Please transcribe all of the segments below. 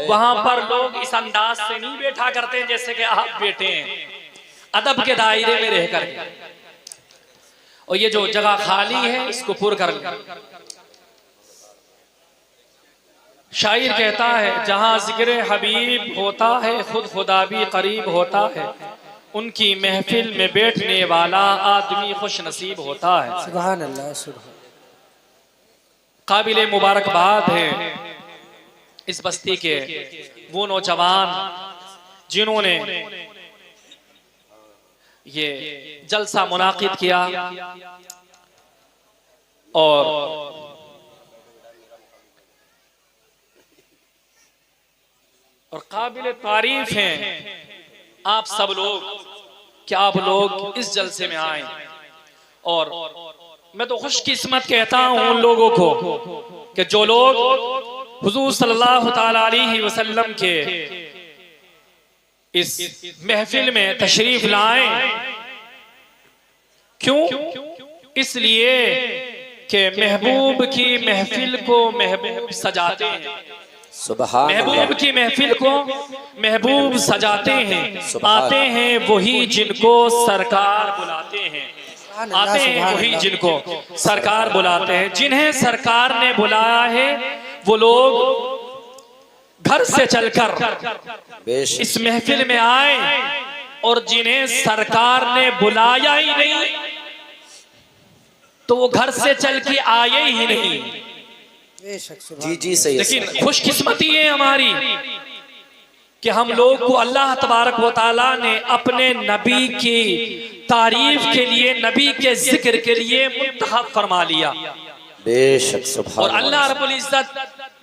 वहां पर लोग इस अंदाज से नहीं बैठा करते जैसे कि आप बैठे हैं, अदब के दायरे में रहकर। और ये जो जगह खाली है इसको पूरा कर लें। शायर कहता है, जहां जिक्र हबीब होता है खुद खुदा भी करीब होता है, उनकी महफिल में बैठने वाला आदमी खुश नसीब होता है। सुभान अल्लाह, सुभान। काबिल मुबारकबाद है इस बस्ती के वो नौजवान जिन्होंने ये जलसा मुनाकिद किया। और काबिल तारीफ हैं आप सब लोग कि आप लोग इस जलसे में आए। और मैं तो खुशकिस्मत कहता हूं उन लोगों को कि जो लोग हुजूर सल्लल्लाहु ताला अलैहि वसल्लम के इस महफिल में तशरीफ लाए। क्यों? इसलिए कि महबूब की महफिल को महबूब सजाते हैं। महबूब की महफिल को महबूब सजाते हैं। आते हैं वही जिनको सरकार बुलाते हैं। आते हैं वही जिनको सरकार बुलाते हैं। जिन्हें सरकार ने बुलाया है वो लोग घर से चलकर इस महफिल में आए, और जिन्हें सरकार ने बुलाया ही नहीं तो वो घर से चल के आए ही नहीं। जी जी सही। लेकिन खुशकिस्मती है हमारी कि हम लोग को अल्लाह तबारक व तआला ने अपने नबी की तारीफ के लिए, नबी के जिक्र के लिए मुंतखब फरमा लिया। बेशक सुभान। और अल्लाह रब्बुल इज्जत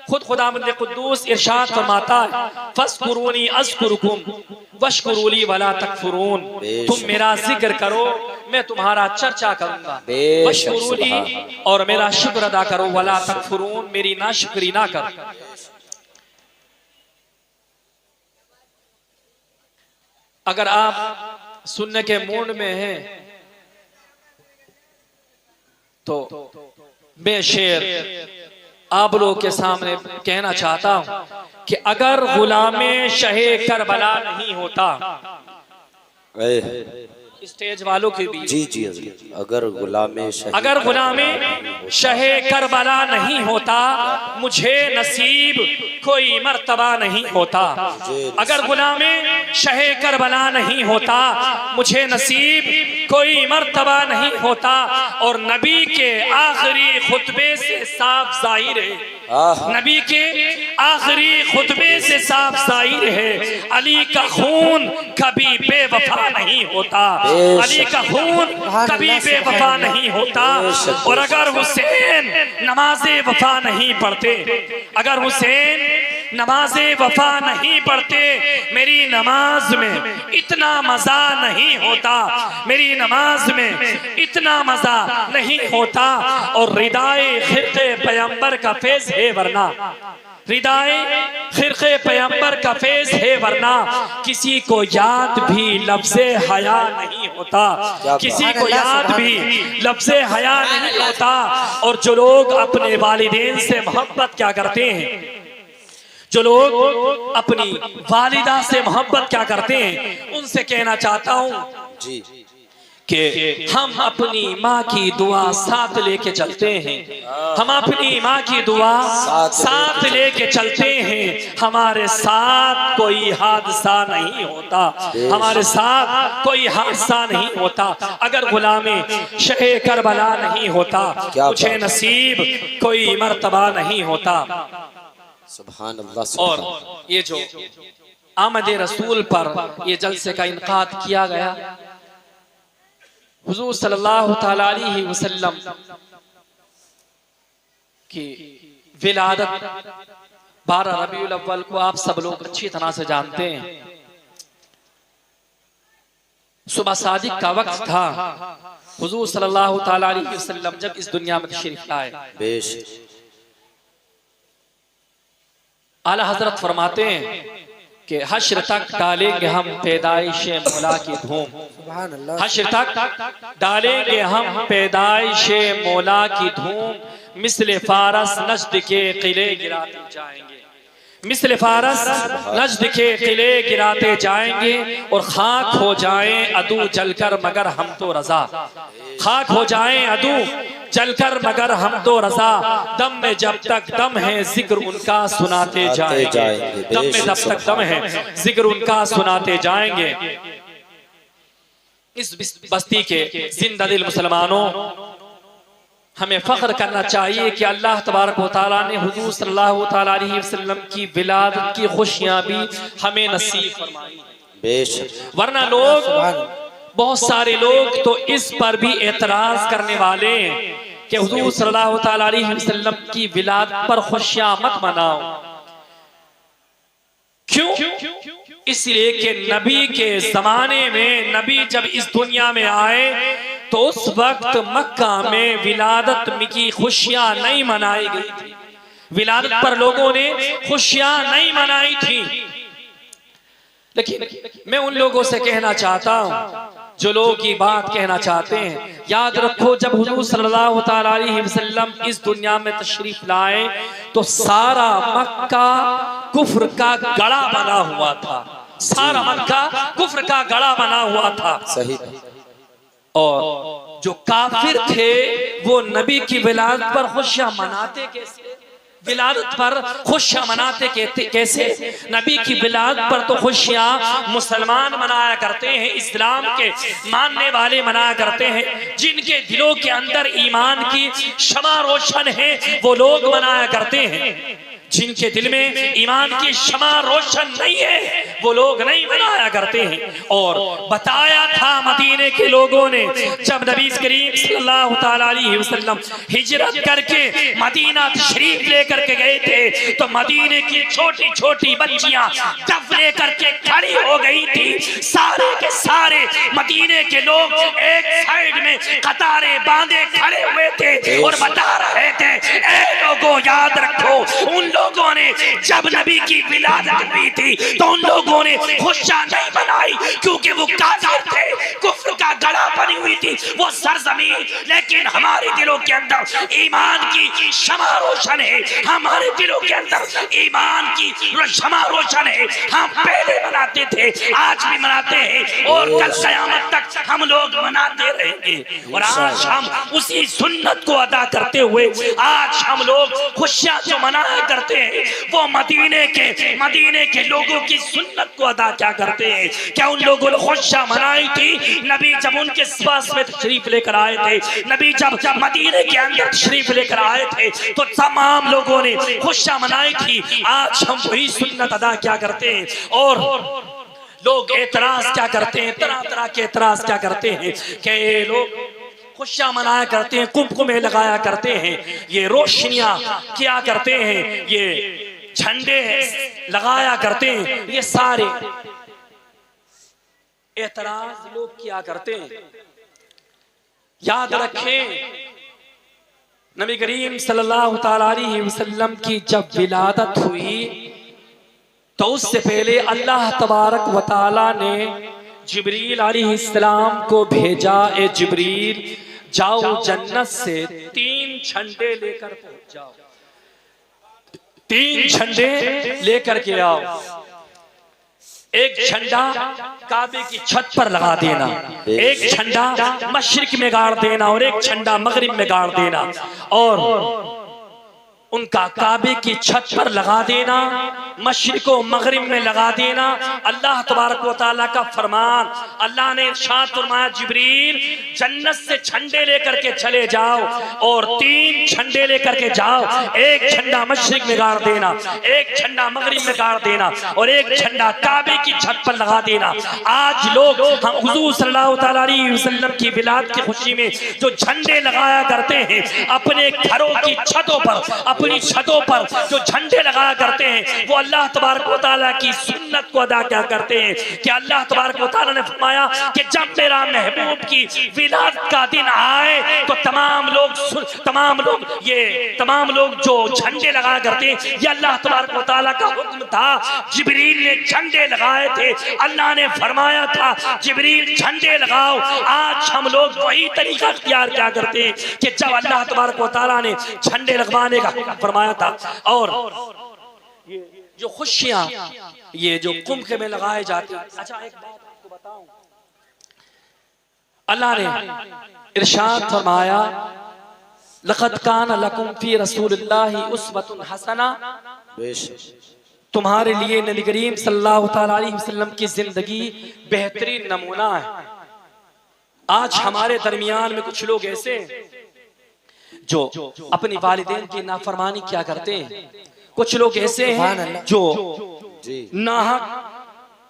खुद खुदावंद कुद्दूस इरशाद फरमाता है, फस्कुरूनी अज़कुरुकुम वश्कुरूली वला तकफुरून। तुम मेरा जिक्र करो मैं तुम्हारा चर्चा करूंगा। वश्कुरूली, और मेरा शुक्र अदा करो, वला तकफुरून, मेरी नाशुक्री ना करो। अगर आप सुनने के मूड में हैं तो मैं शेर आप लोगों के सामने कहना चाहता हूं कि अगर गुलामे शहे करबला नहीं होता, स्टेज वालों के बीच, जी जी, अगर गुलामे शहे करबला नहीं होता मुझे नसीब कोई मर्तबा नहीं होता। अगर गुलामे शहे करबला नहीं होता मुझे नसीब कोई मर्तबा नहीं होता। और नबी के आखिरी खुतबे से साफ जाहिर है, नबी के आखिरी खुतबे से साफ जाहिर है, अली का खून कभी बेवफा नहीं होता। अली का खून कभी बेवफा नहीं होता। और अगर हुसैन नमाज़े वफा नहीं पढ़ते, अगर हुसैन नमाज़े वफा नहीं पढ़ते, मेरी नमाज में इतना मजा नहीं होता, मेरी नमाज में इतना मजा नहीं होता। और रिदाए खिरक़े पैगंबर का फैज़ है वरना, रिदाए खिरक़े पैगंबर का फैज़ है वरना, किसी को याद भी लफ्ज़े हया नहीं होता, किसी को याद भी लफ्ज़े हया नहीं होता। और जो लोग अपने वालिदैन से मोहब्बत क्या करते हैं, जो लोग अपनी वालिदा से मोहब्बत क्या करते हैं, उनसे कहना चाहता हूं जी कि हम अपनी माँ की दुआ साथ लेके चलते हैं। हम अपनी माँ की दुआ साथ लेके चलते हैं। हमारे साथ कोई हादसा नहीं होता, हमारे साथ कोई हादसा नहीं होता। अगर गुलामे शहे करबला नहीं होता मुझे नसीब कोई मर्तबा नहीं होता। सुभान अल्लाह। और ये जो आमद रसूल पर ये जलसे का इनकाद किया गया, हुजूर सल्लल्लाहु ताला अलैहि वसल्लम की विलादत 12 रबीउल अव्वल को आप सब लोग अच्छी तरह से जानते हैं। सुबह सादिक का वक्त था। हुजूर सल्लल्लाहु ताला अलैहि वसल्लम जब इस दुनिया में तशरीफ लाए, आला हजरत फरमाते हैं कि हश्र तक डालेंगे हम पैदाइशे मौला की धूम, हश्र तक डालेंगे हम पैदाइशे मौला की धूम, मिसले फारस नजद के किले गिराते जाएंगे, मिस्ल फारस नज्द के किले गिराते जाएंगे और खाक हो जाएं अदू जलकर मगर हम तो रजा, खाक हो जाएं अदू जलकर मगर हम तो रजा, दम में जब तक दम है जिक्र उनका सुनाते जाएंगे, दम में जब तक दम है जिक्र उनका सुनाते जाएंगे। इस बस्ती के जिंदा दिल मुसलमानों, हमें फख्र करना चाहिए कि अल्लाह तबारक व तआला ने हुजूर सल्लल्लाहु तआला अलैहि वसल्लम की विलादत की खुशियां भी हमें नसीब फरमाई बेशक। वरना लोग, बहुत सारे लोग तो इस पर भी एतराज करने वाले कि हुजूर सल्लल्लाहु तआला अलैहि वसल्लम की विलादत पर खुशियां मत मनाओ। क्यों? इसलिए कि नबी के जमाने में, नबी जब इस दुनिया में आए तो उस वक्त मक्का में विलादत की खुशियां नहीं मनाई गई थी, विलादत पर लोगों ने खुशियां नहीं मनाई थी। लेकिन मैं उन लोगों से कहना चाहता हूं जो लोग ये बात कहना चाहते हैं, याद रखो जब हुजूर सल्लल्लाहु तआला अलैहि वसल्लम इस दुनिया में तशरीफ लाए तो सारा मक्का कुफ्र का गड़ा बना हुआ था, सारा मक्का कुफ्र का गड़ा बना हुआ था। सही। और जो काफिर थे वो नबी की विलादत पर खुशियां मनाते कैसे? विलादत पर खुशियां मनाते कैसे? नबी की विलादत पर तो खुशियां मुसलमान मनाया करते हैं, इस्लाम के मानने वाले मनाया करते हैं, जिनके दिलों के अंदर ईमान की शमा रोशन है वो लोग मनाया करते हैं। जिनके दिल में ईमान की शमा रोशन नहीं है वो लोग नहीं मनाया करते हैं। और बताया था मदीने के लोगों ने, जब नबी करीम सल्लल्लाहु तआला अलैहि वसल्लम हिजरत करके मदीना शरीफ लेकर के गए थे तो मदीने की छोटी छोटी बच्चियां दफ लेकर के खड़ी हो गई थी। सारे के सारे मदीने के लोग एक साइड में कतारें बांधे खड़े हुए थे और बता रहे थे, ए लोगों याद रखो, उन लोगों ने जब नबी की विलादत हुई थी तो उन लोगों ने खुशियां नहीं मनाई क्योंकि वो काफिर थे, कुफ्र का गड़ा बनी हुई थी वो सरजमीन। लेकिन हमारे दिलों के अंदर ईमान की शमा रोशन है, हमारे दिलों के अंदर ईमान की शमा रोशन है। हम पहले मनाते थे, आज भी मनाते हैं और कल क़यामत तक हम लोग मनाते रहेंगे। और आज हम उसी सुन्नत को अदा करते हुए आज हम लोग खुशियां जो मनाया करते हैं वो मदीने के लोगों की सुन्नत को अदा क्या करते हैं। क्या उन लोगों ने खुशियां मनाई थी? नबी जब उनके पास में तशरीफ लेकर आए थे, नबी जब मदीने के अंदर तशरीफ लेकर आए थे तो तमाम लोगों ने खुशियां मनाई थी। आज हम वही सुन्नत अदा क्या करते हैं और लोग एतराज क्या करते हैं, तरह तरह के एतराज क्या करते हैं कि लोग खुशियां मनाया करते हैं, कुमकुमे लगाया करते हैं, ये रोशनियां किया करते हैं, ये झंडे लगाया करते हैं, ये सारे एतराज लोग किया करते हैं। याद रखें नबी करीम सल्लल्लाहु तआला अलैहि वसल्लम की जब विलादत हुई तो उससे पहले अल्लाह तबारक व तआला ने जिब्रील अलैहिस्सलाम को भेजा, ए जिब्रील जाओ जन्नत से 3 झंडे लेकर पहुंच जाओ, 3 झंडे लेकर के आओ। एक झंडा काबे की छत पर लगा देना, एक झंडा मशरिक में गाड़ देना और एक झंडा मगरिब में गाड़ देना और उनका काबे की छत पर लगा देना, मशरिक और मगरिब में लगा देना। अल्लाह तबारक व तआला का फरमान, अल्लाह ने इरशाद फरमाया जिब्रील जन्नत से झंडे लेकर के चले जाओ और 3 झंडे लेकर के जाओ, एक झंडा मशरिक में गाड़ देना, एक झंडा मगरिब में गाड़ देना और एक झंडा काबे की छत पर लगा देना। आज लोग हम हुजूर सल्लल्लाहु तआला अलैहि वसल्लम की विलादत की खुशी में जो झंडे लगाया करते हैं, अपने घरों की छतों पर, अपनी छतों पर जो झंडे लगाया करते हैं वो अल्लाह तबारक व तआला की सुन्नत को अदा क्या करते हैं कि अल्लाह तबारक व तआला ने फरमाया कि जब मेरा महबूब की विलादत का दिन आए तो तमाम लोग जो झंडे लगाया करते हैं, ये अल्लाह तबारक व तआला का हुक्म था। जिब्रील ने झंडे लगाए थे, अल्लाह ने फरमाया था जिब्रील झंडे लगाओ। आज हम लोग वही तरीका इख्तियार क्या करते हैं कि जब अल्लाह तबारक व तआला ने झंडे लगवाने का फरमाया था और जो खुशियां ये जो कुंभ में लगाए जाते हैं। अच्छा एक बात आपको बताऊं, अल्लाह ने इरशाद फरमाया लक़द कान लकुम फी रसूलिल्लाहि उस्वतुन हसना, तुम्हारे लिए नबी करीम सल्लल्लाहु अलैहि वसल्लम की जिंदगी बेहतरीन नमूना है। आज हमारे दरमियान में कुछ लोग ऐसे जो अपनी वालिदैन की नाफरमानी क्या करते हैं, कुछ लोग ऐसे हैं जो नाहक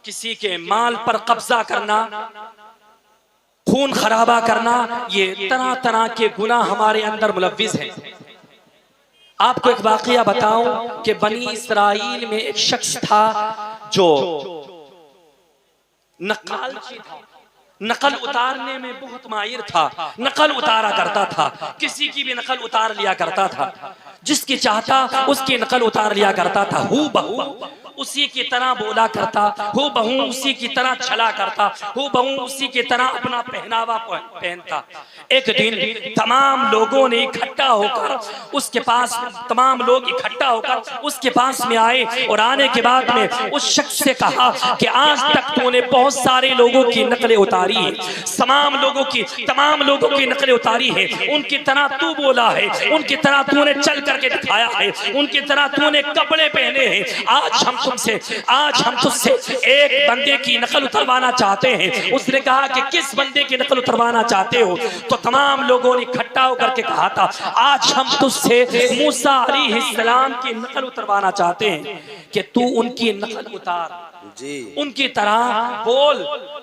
किसी के माल पर कब्जा करना, खून खराबा करना, ये तरह तरह के गुनाह हमारे अंदर मुलव्विस हैं। आपको एक वाकया बताऊं कि बनी इस्राइल में एक शख्स था जो नकालची था, नकल उतारने में बहुत माहिर था, नकल उतारा करता था, किसी की भी नकल उतार लिया करता था, जिसकी चाहता उसकी नकल उतार लिया करता था, हू बहू उसी की तरह बोला करता, हू बहू उसी की तरह चला करता, हू बहू उसी की तरह अपना पहनावा पहनता। एक दिन तमाम लोगों ने इकट्ठा होकर उसके पास, तमाम लोग इकट्ठा होकर उसके पास में आए और आने के बाद में उस शख्स से कहा कि आज तक तूने बहुत सारे लोगों की नकलें उतारी है, तमाम लोगों की नकलें उतारी है, उनकी तरह तू बोला है, उनकी तरह तूने चल करके दिखाया है, उनकी तरह तूने कपड़े पहने हैं, आज हम तुझसे एक बंदे की नकल उतरवाना चाहते हैं। उसने कहा कि किस बंदे की नकल उतरवाना चाहते हो? तो तमाम लोगों ने इकट्ठा होकर के कहा था आज हम तुझसे मूसा अलैहिस्सलाम की नकल उतरवाना चाहते हैं कि तू उनकी नकल उतार, उनकी तरह बोल,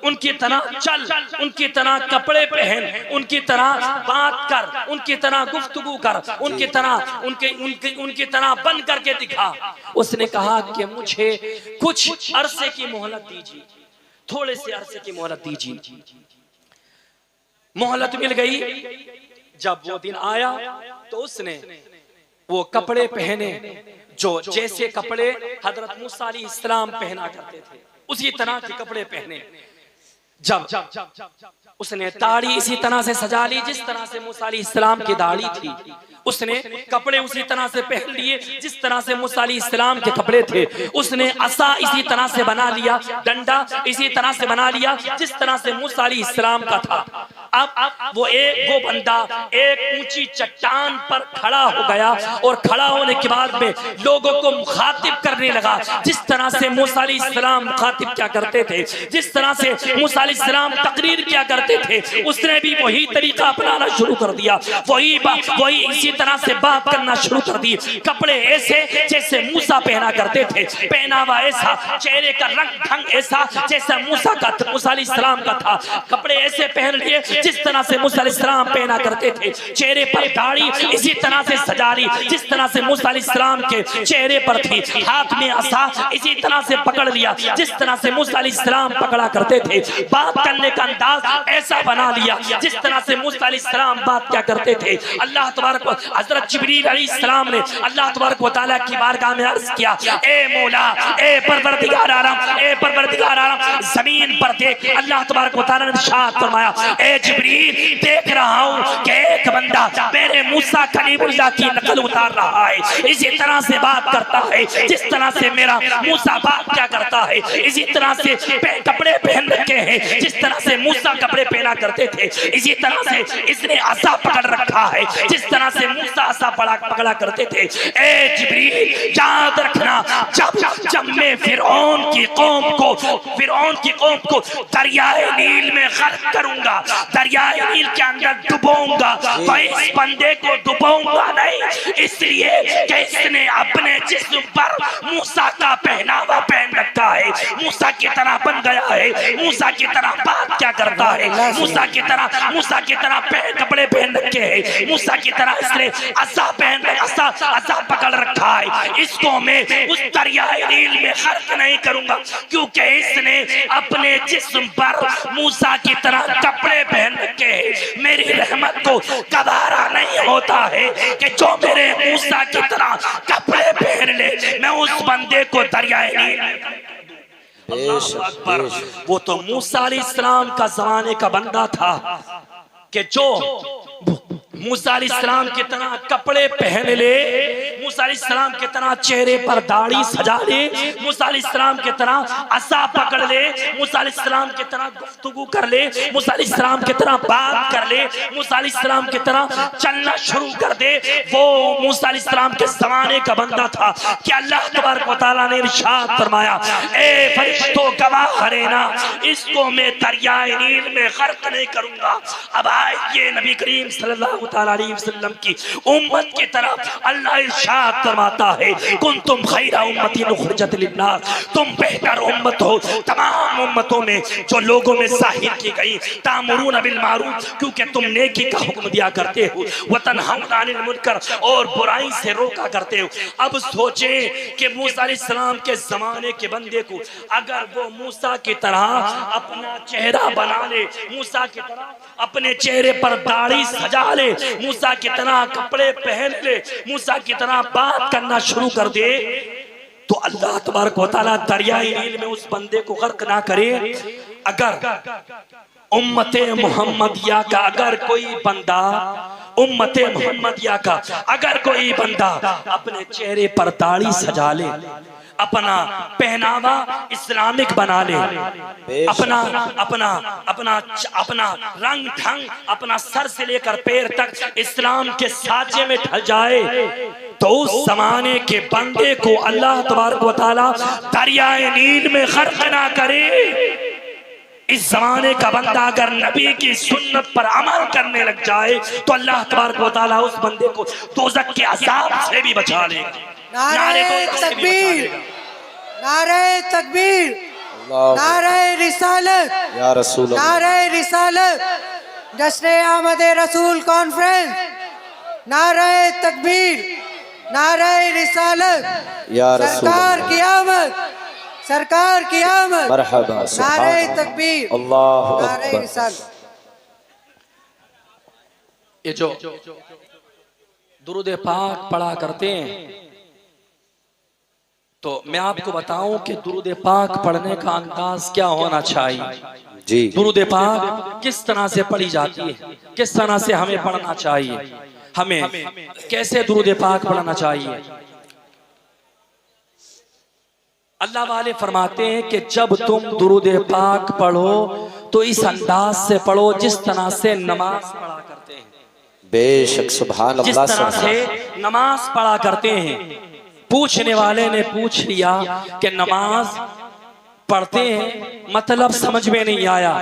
उनकी तरह चल, उनकी तरह कपड़े पहन, उनकी तरह बात कर, उनकी तरह गुफ्तगू कर, उनकी तरह बन करके दिखा। उसने कहा कि मुझे कुछ अरसे की मोहलत दीजिए, थोड़े से अरसे की मोहलत दीजिए। मोहलत मिल गई। जब वो दिन आया तो उसने वो कपड़े पहने जो जैसे कपड़े हजरत मूसा अलैहिस्सलाम पहना करते थे, उसी तरह के कपड़े पहने। जब उसने दाढ़ी इसी तरह से सजा ली जिस तरह से मूसा अलैहिस्सलाम की दाढ़ी थी, उसने कपड़े उसी तरह से पहन लिए जिस तरह से मूसा अलैहिस्सलाम के कपड़े थे, उसने असा इसी तरह से बना लिया, डंडा इसी तरह से बना लिया जिस तरह से मूसा अलैहिस्सलाम का था। अब वो बंदा एक ऊंची चट्टान पर खड़ा हो गया और खड़ा होने के बाद में लोगों को मुखातिब करने लगा जिस तरह से मूसा अलैहिस्सलाम मुखातिब क्या करते थे, जिस तरह से मूसा अलैहिस्सलाम तकरीर क्या करते थे, उसने भी वही तरीका अपनाना शुरू कर दिया, वही इसी तरह से बात करना शुरू कर दी। कपड़े ऐसे जैसे मूसा पहना करते थे, पहनावा ऐसा, चेहरे का रंग ढंग ऐसा जैसा मूसा अलैहिस्सलाम का था, कपड़े ऐसे पहन लिए जिस तरह से मूसा अलैहिस्सलाम पहना करते थे, चेहरे पर दाढ़ी इसी तरह से सजा ली जिस तरह से मूसा अलैहिस्सलाम के चेहरे पर थी, हाथ में असा इसी तरह से पकड़ लिया जिस तरह से मूसा अलैहिस्सलाम पकड़ा करते थे, बात करने का अंदाज ऐसा बना लिया जिस तरह से मूसा अलैहिस्सलाम बात क्या करते थे। अल्लाह तबारक हजरत जिब्रील अलैहिस्सलाम ने अल्लाह तबारक व तआला की बारगाह में अर्ज किया, ए मौला, ए परवरदिगार आलम, ए परवरदिगार आलम, जमीन पर देख। अल्लाह तबारक व तआला ने इरशाद फरमाया, ए जिब्रील देख रहा हूं कि एक बंदा मेरे मूसा कलीमुल्लाह की नकल उतार रहा है, इसी तरह से बात करता है जिस तरह से मेरा मूसा बात क्या करता है, इसी तरह से कपड़े पहन रखे हैं जिस तरह से मूसा कपड़े पहना करते थे, इसी तरह से इसने असा पकड़ रखा है जिस तरह से मूसा असा पकड़ा करते थे। ए जिब्रील याद रखना, जब मैं फिरौन की कौम को दरियाए नील में गर्क करूंगा, दरियाए नील के अंदर डुबोऊंगा, तो इस बंदे को डुबोऊंगा नहीं, इसलिए कि इसने अपने जिस्म पर मूसा का पहनावा पहन रखा है, मूसा की तरह बन गया है, मूसा की तरह बात क्या करता है, मूसा की तरह कपड़े पहन रखे हैं, मूसा की तरह इसने असा पकड़ रखा है, इसको मैं उस दरियाए नील में गर्क नहीं करूंगा क्योंकि इसने अपने जिस्म पर मूसा की तरह कपड़े पहन रखे हैं। मेरी रहमत को गवारा नहीं होता है कि जो मेरे मूसा की तरह कपड़े पहन ले, मैं उस बंदे को दरियाए नील। वो तो मूसा अलैहिस्सलाम का जमाने का बंदा था कि जो मूसा अलैहिस्सलाम की तरह कपड़े पहन ले, मूसा अलैहिस्सलाम की तरह चेहरे पर दाढ़ी सजा ले, मूसा अलैहिस्सलाम की तरह असा पकड़ ले, मूसा अलैहिस्सलाम की तरह गुफ्तगू कर ले, मूसा अलैहिस्सलाम की तरह बात कर ले, मूसा अलैहिस्सलाम की तरह चलना शुरू कर दे। वो मूसा अलैहिस्सलाम के ज़माने का बंदा था कि अल्लाह तबारक व तआला ने इरशाद फरमाया, ए फरिश्तों गवाह रहना, इसको मैं दरियाए नील में गर्क नहीं करूंगा। अब आइए नबी करीम सल्लल्लाहु ताला अलैहि वसल्लम की उम्मत की तरफ अल्लाह इरशाद फरमाता है, कुंतुम खैरा उम्मतिन उखरिजत लिन्नास, तुम बेहतर उम्मत हो तमाम उम्मतों में जो लोगों में जाहिर की गई। तामुरून बिल मारूफ, क्योंकि तुम नेकी का हुक्म दिया करते हो, व तनहौना अनिल मुनकर, और बुराई से रोका करते हो। अब सोचें कि मूसा अलैहिस्सलाम के जमाने के बंदे को अगर वो मूसा की तरह अपना चेहरा बना ले, मूसा की तरह अपने चेहरे पर दाढ़ी सजा ले, मूसा की तरह कपड़े पहन ले, मूसा की तरह बात करना शुरू कर दे, तो अल्लाह तबारक व तआला दरियाए नील में उस बंदे को गर्क ना करे। अगर उम्मते मोहम्मदिया का अगर कोई बंदा, उम्मते मोहम्मदिया का अगर कोई बंदा अपने चेहरे पर दाढ़ी सजा ले, अपना पहनावा इस्लामिक बना ले, अपना अपना अपना अपना रंग ढंग अपना सर से लेकर पैर तक इस्लाम के साजे में ढल जाए, तो उस जमाने के बंदे को अल्लाह तबारक व तआला दरियाए नील में गर्क ना करे। इस जमाने का बंदा अगर नबी की सुन्नत पर अमल करने लग जाए तो अल्लाह तबारक व तआला उस बंदे को दोज़ख के अज़ाब से भी बचा लेगा। नारे तकबीर, नारे तकबीर, नारे रिसालत, या रसूल अल्लाह, नारे रिसालत, जश्न आमद रसूल कॉन्फ्रेंस, नारे तकबीर, नारे रिसालत, या रसूल सरकार की आमद, सरकार की आमद, मरहबा, नारे तकबीर, अल्लाहु नारे अकबर। रिसालत। ये जो दुरूद पाक पढ़ा करते हैं, तो मैं आपको बताऊं कि दुरूद पाक पढ़ने का अंदाज क्या होना चाहिए। जी, दुरूद पाक किस तरह से पढ़ी जाती है, किस तरह से हमें पढ़ना चाहिए, हमें कैसे दुरूद पाक पढ़ना चाहिए। अल्लाह वाले फरमाते हैं कि जब तुम दुरूद पाक पढ़ो तो इस अंदाज से पढ़ो जिस तरह से नमाज पढ़ा करते हैं, बेशक सुभान जिस अल्लाह, तरह से नमाज पढ़ा करते हैं। पूछने वाले ने पूछ लिया कि नमाज पढ़ते हैं, मतलब समझ में नहीं आया,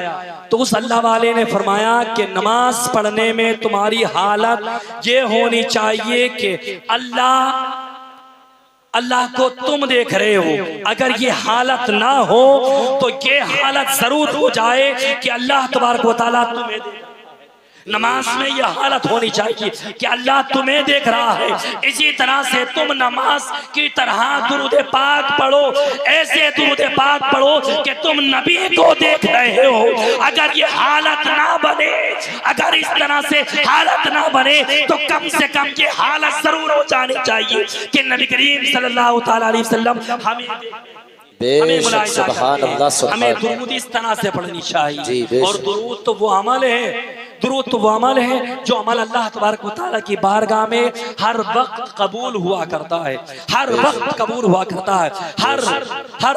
तो उस अल्लाह वाले ने फरमाया कि नमाज पढ़ने में तुम्हारी हालत ये होनी चाहिए कि अल्लाह को तुम देख रहे हो। अगर ये हालत ना हो तो ये हालत जरूर हो जाए कि अल्लाह तबारक व तआला तुम्हें देख। नमाज में यह हालत होनी चाहिए कि अल्लाह तुम्हें देख रहा है। इसी तरह से तुम नमाज की तरह दुरूद पाक पढ़ो, ऐसे दुरूद पाक पढ़ो कि तुम नबी को देख रहे हो। अगर ये हालत ना बने, अगर इस तरह से हालत ना बने, तो कम से कम ये हालत जरूर हो जानी चाहिए कि नबी करीम सल्लल्लाहु ताला अलैहि वसल्लम हमें हमें दुरूद इस तरह से पढ़नी चाहिए। और दुरूद तो वो अमल है, दुरूद तो वो अमल है जो अमल अल्लाह तबारक व तआला की बारगाह में हर वक्त कबूल हुआ करता है, हर वक्त कबूल हुआ करता है, हर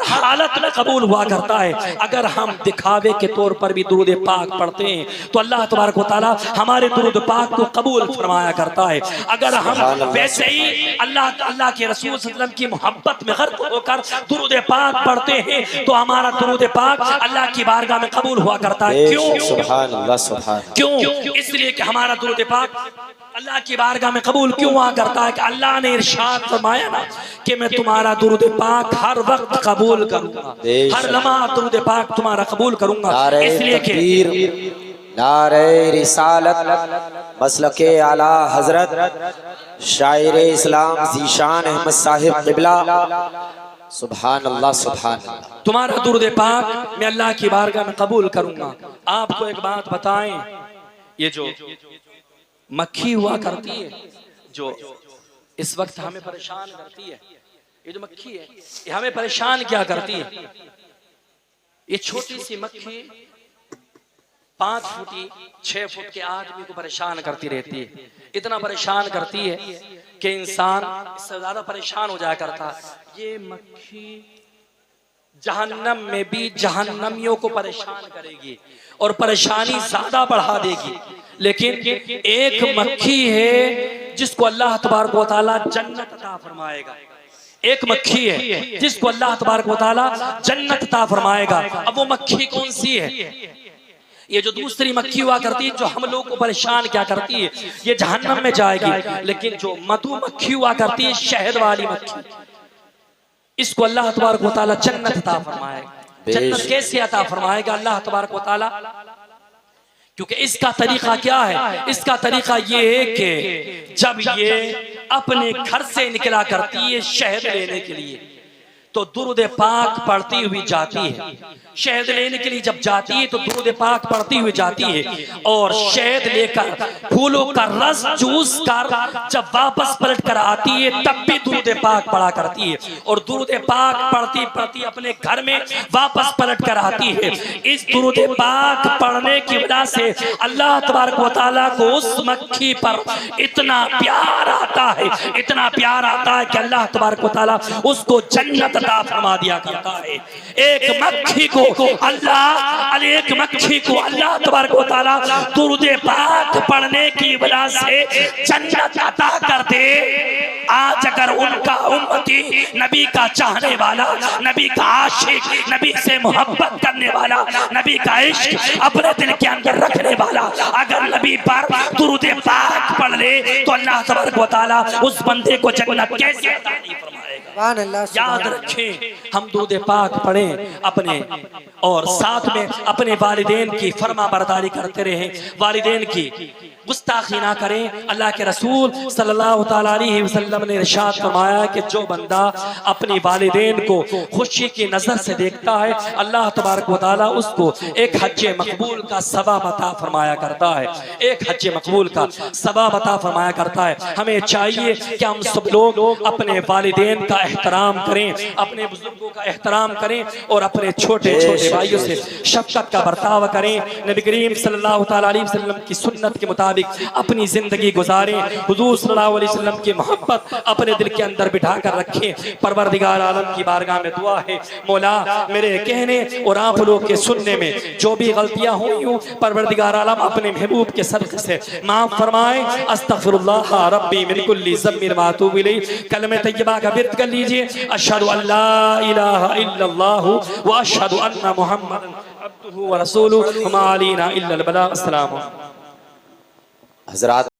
हालत में कबूल हुआ करता है। अगर हम दिखावे के तौर पर भी दुरूद पाक पढ़ते हैं तो अल्लाह तबारक व तआला हमारे दुरूद पाक को कबूल फरमाया करता है। अगर हम वैसे ही अल्लाह के रसूल सल्लल्लाहु अलैहि वसल्लम की मोहब्बत में गर्क होकर दुरूद पाक पढ़ते हैं तो हमारा दुरूद पाक अल्लाह की बारगाह में कबूल हुआ करता है। क्यों? इसलिए कि हमारा दुरूद पाक अल्लाह की बारगाह में कबूल क्यों हुआ करता है कि अल्लाह ने इरशाद फरमाया ना कि मैं तुम्हारा दुरूद पाक हर वक्त कबूल करूंगा, हर लम्हा दुरूद पाक तुम्हारा कबूल करूंगा। इसलिए कि नारे रिसालत मसलके आला हजरत शायर इस्लाम ज़ीशान अहमद साहिब क़िबला, सुभान अल्लाह, सुभान अल्लाह। तुम्हारा दुरूद पाक मैं अल्लाह की बारगाह में कबूल करूंगा। आपको एक बात बताएं, ये जो मक्खी हुआ करती है जो इस वक्त हमें परेशान करती है, ये जो मक्खी है ये हमें परेशान क्या करती है। ये छोटी सी मक्खी 5 फुटी 6 फुट के आदमी को परेशान करती रहती है, इतना परेशान करती है कि इंसान इससे ज्यादा परेशान हो जाया करता। ये मक्खी जहन्नम में भी जहन्नमियों को परेशान करेगी और परेशानी ज्यादा बढ़ा देगी, लेकिन एक मक्खी है जिसको अल्लाह तबारक व तआला जन्नत अता फरमाएगा। एक मक्खी है जिसको अल्लाह तबारक व तआला जन्नत अता फरमाएगा। अब वो मक्खी कौन सी है? ये जो दूसरी मक्खी हुआ करती है जो हम लोग को परेशान क्या करती है, ये जहन्नम में जाएगी। लेकिन जो मधुमक्खी हुआ करती है, शहद वाली मक्खी, इसको अल्लाह तबारक व तआला जन्नत अता फरमाएगा। जन्नत कैसे अता फरमाएगा अल्लाह तबारक व तआला? क्योंकि इसका तरीका क्या है? इसका तरीका ये है कि जब ये अपने घर से निकला करती है शहद लेने के लिए, तो दुरूद पाक पढ़ती हुई जाती है। शहद लेने के लिए जब जाती है तो दुरूद पाक पढ़ती हुई जाती है और शहद लेकर फूलों का रस चूस कर जब वापस पलट कर आती है तब भी दुरूद पाक पढ़ा करती है। और दुरूद पाक पढ़ती पढ़ती अपने घर में वापस पलट कर आती है। इस दुरूद पाक पढ़ने की वजह से अल्लाह तबारक व तआला को उस मक्खी पर इतना प्यार आता है, इतना प्यार आता है कि अल्लाह तबारक व तआला उसको जन्नत अता फरमा दिया करता है। एक मक्खी को अल्लाह तबारक व तआला दुरूद पाक पढ़ने की वजह से जन्नत अता कर दे। आज अगर उनका उम्मती, नबी का चाहने वाला, नबी का आशिक, नबी से मोहब्बत करने वाला, नबी का इश्क अपने दिल के अंदर रखने वाला अगर नबी पर दुरूद पाक पढ़ ले तो अल्लाह तबारक व तआला उस बंदे को जन्नत कैसे अता नहीं फरमाएगा। याद रखें, हम दुरूद पाक पढ़ें अपने और साथ में अपने वालिदैन की फरमा बरदारी करते रहें, वालिदैन की गुस्ताखी ना करें। अल्लाह के रसूल सल्लल्लाहु तआला अलैहि वसल्लम ने इरशाद फरमाया कि जो बंदा अपनी वालिदैन को खुशी की नजर से देखता है अल्लाह तबारक व तआला उसको एक हज मकबूल का सवाब अता फरमाया करता है। एक हज मकबूल का सवाब अता फरमाया करता है। हमें चाहिए कि हम सब लोग अपने वालिदैन का एहतराम करें, अपने बुजुर्गों का एहतराम करें और अपने छोटे छोटे भाइयों से शफकत का बर्ताव करें। नबी करीम सल्लल्लाहु तआला अलैहि वसल्लम की सुन्नत के मुताबिक अपनी जिंदगी गुजारें। हुजूर सल्लल्लाहु अलैहि वसल्लम की मोहब्बत अपने दिल के अंदर बिठा कर रखें। परवरदिगार आलम की बारगाह में दुआ है, मौला मेरे कहने और आप लोग के सुनने में जो भी गलतियां हुई हूं परवरदिगार आलम अपने महबूब के सदक़े से माफ फरमाए। अस्तगफिरुल्लाह रब्बी मिन कुल्ली ज़म्बिन व अतूबु इलैहि। कलमे तय्यबा का विर्द कर लीजिए, अशहदु अल्ला इलाहा इल्लल्लाह व अशहदु अन्ना मुहम्मदन अब्दुहु व रसूलुहु मा अलैना इल्लल बलाग। अस्सलाम। हज़रात